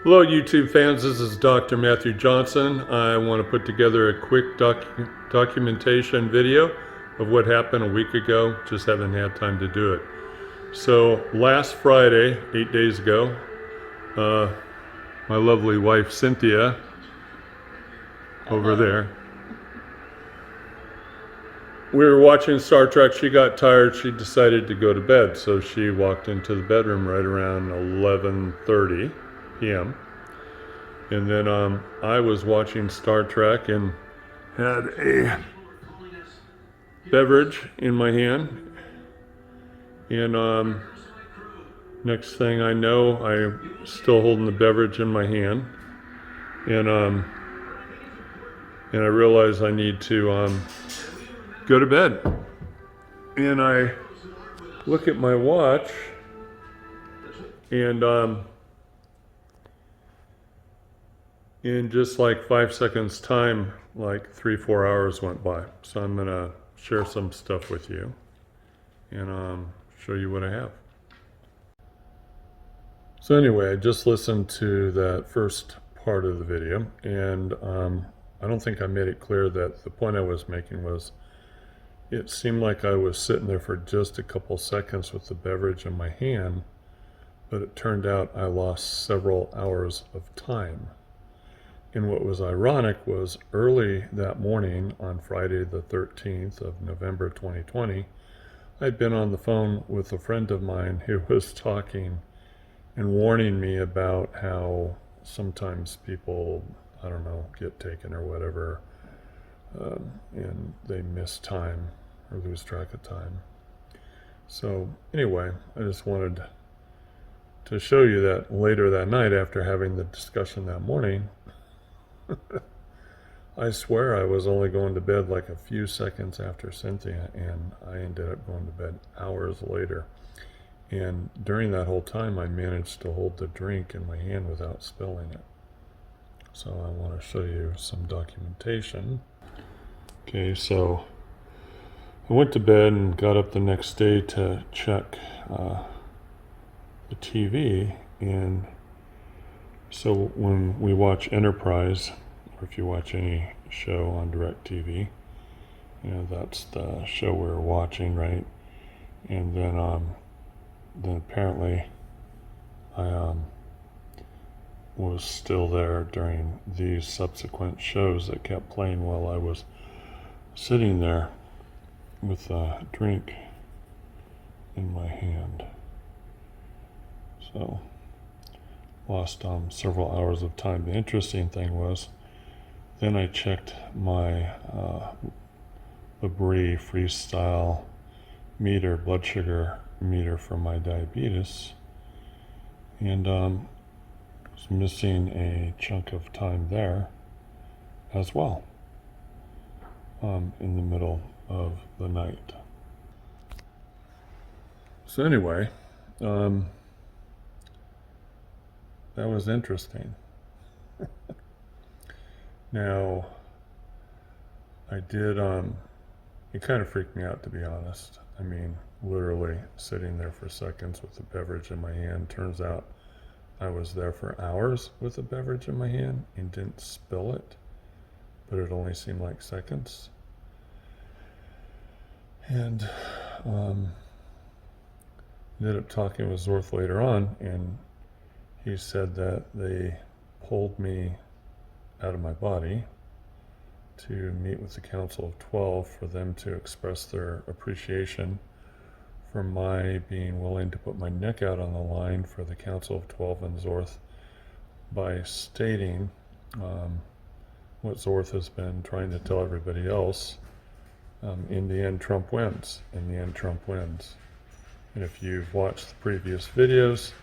Hello YouTube fans, this is Dr. Matthew Johnson. I want to put together a quick documentation video of what happened a week ago. Just haven't had time to do it. So last Friday, 8 days ago, my lovely wife Cynthia, over there, we were watching Star Trek. She got tired. She decided to go to bed. So she walked into the bedroom right around 11:30 p.m. And then I was watching Star Trek and had a beverage in my hand. And next thing I know, I'm still holding the beverage in my hand. And I realize I need to go to bed. And I look at my watch, and in just like 5 seconds time, like 3-4 hours went by. So I'm gonna share some stuff with you and show you what I have. So anyway, I just listened to that first part of the video, and I don't think I made it clear that the point I was making was it seemed like I was sitting there for just a couple seconds with the beverage in my hand, but it turned out I lost several hours of time. And what was ironic was early that morning on Friday the 13th of November 2020, I'd been on the phone with a friend of mine who was talking and warning me about how sometimes people, I don't know, get taken or whatever, and they miss time or lose track of time. So anyway, I just wanted to show you that later that night, after having the discussion that morning, I swear I was only going to bed like a few seconds after Cynthia, and I ended up going to bed hours later. And during that whole time, I managed to hold the drink in my hand without spilling it. So I want to show you some documentation. Okay, so I went to bed and got up the next day to check the TV, and so when we watch Enterprise, or if you watch any show on DirecTV, you know, that's the show we're watching, right? And then apparently I was still there during these subsequent shows that kept playing while I was sitting there with a drink in my hand. So lost several hours of time. The interesting thing was, then I checked my Labrie Freestyle meter, blood sugar meter for my diabetes, and was missing a chunk of time there as well, in the middle of the night. So anyway, that was interesting. Now, I did, it kind of freaked me out, to be honest. I mean, literally sitting there for seconds with a beverage in my hand. Turns out I was there for hours with a beverage in my hand and didn't spill it, but it only seemed like seconds. And ended up talking with Zorth later on, and he said that they pulled me out of my body to meet with the Council of 12 for them to express their appreciation for my being willing to put my neck out on the line for the Council of 12 and Zorth by stating what Zorth has been trying to tell everybody else. In the end, Trump wins. In the end, Trump wins. And if you've watched the previous videos,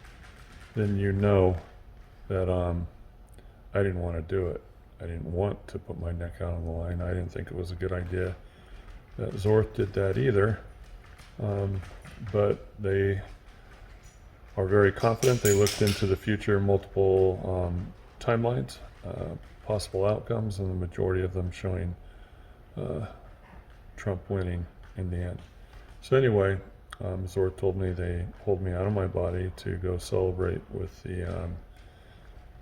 then you know that I didn't want to do it. I didn't want to put my neck out on the line. I didn't think it was a good idea that Zorth did that either. But they are very confident. They looked into the future, multiple timelines, possible outcomes, and the majority of them showing Trump winning in the end. So anyway, Zorth told me they pulled me out of my body to go celebrate with the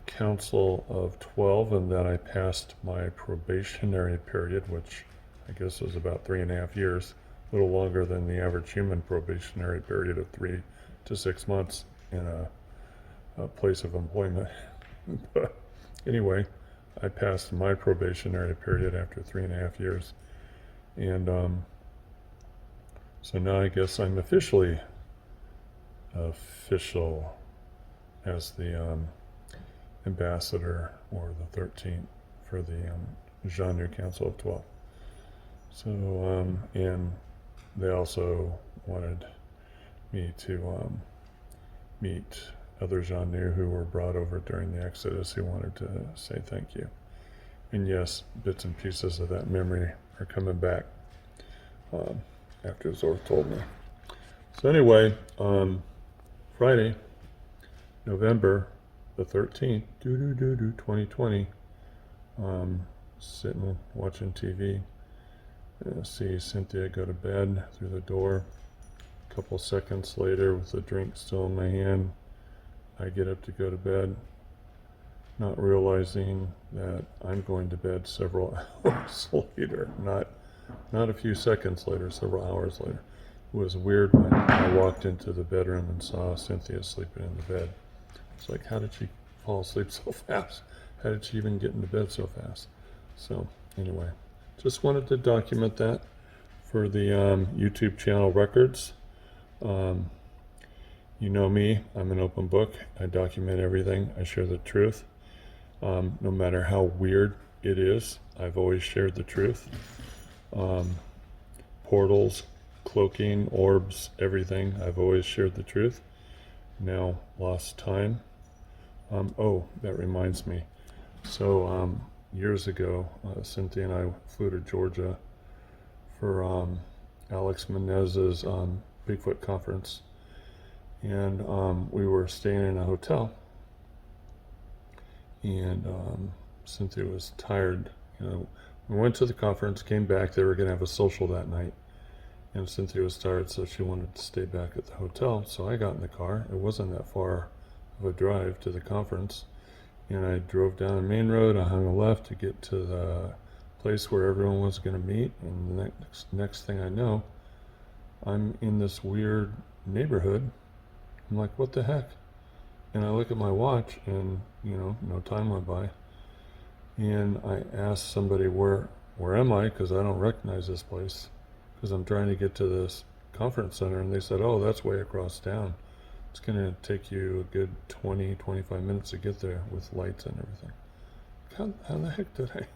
council of 12, and then I passed my probationary period, which I guess was about 3.5 years, a little longer than the average human probationary period of 3 to 6 months in a place of employment. But anyway, I passed my probationary period after 3.5 years. And so now I guess I'm official as the ambassador, or the 13th, for the Genre Council of 12. So, and they also wanted me to meet other Genre who were brought over during the Exodus who wanted to say thank you. And yes, bits and pieces of that memory are coming back after Zorth told me. So anyway, Friday, November the 13th, 2020, sitting watching TV, see Cynthia go to bed through the door. A couple seconds later, with the drink still in my hand, I get up to go to bed, not realizing that I'm going to bed several hours later, not a few seconds later, several hours later. It was weird when I walked into the bedroom and saw Cynthia sleeping in the bed. It's like, how did she fall asleep so fast? How did she even get into bed so fast? So anyway, just wanted to document that for the YouTube channel records. You know me, I'm an open book. I document everything. I share the truth. No matter how weird it is, I've always shared the truth. Portals, cloaking, orbs, everything, I've always shared the truth. Now, lost time. Oh, that reminds me. So, years ago, Cynthia and I flew to Georgia for Alex Menez's Bigfoot conference. And we were staying in a hotel. And Cynthia was tired. We went to the conference, came back. They were going to have a social that night. And Cynthia was tired, so she wanted to stay back at the hotel. So I got in the car. It wasn't that far of a drive to the conference. And I drove down the main road. I hung a left to get to the place where everyone was going to meet. And the next thing I know, I'm in this weird neighborhood. I'm like, what the heck? And I look at my watch, and no time went by. And I asked somebody, where am I? Because I don't recognize this place. Because I'm trying to get to this conference center. And they said, oh, that's way across town. It's going to take you a good 20-25 minutes to get there with lights and everything. How the heck did I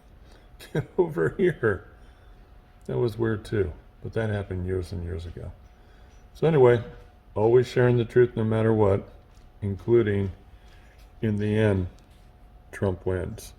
get over here? That was weird too. But that happened years and years ago. So anyway, always sharing the truth no matter what, including, in the end, Trump wins.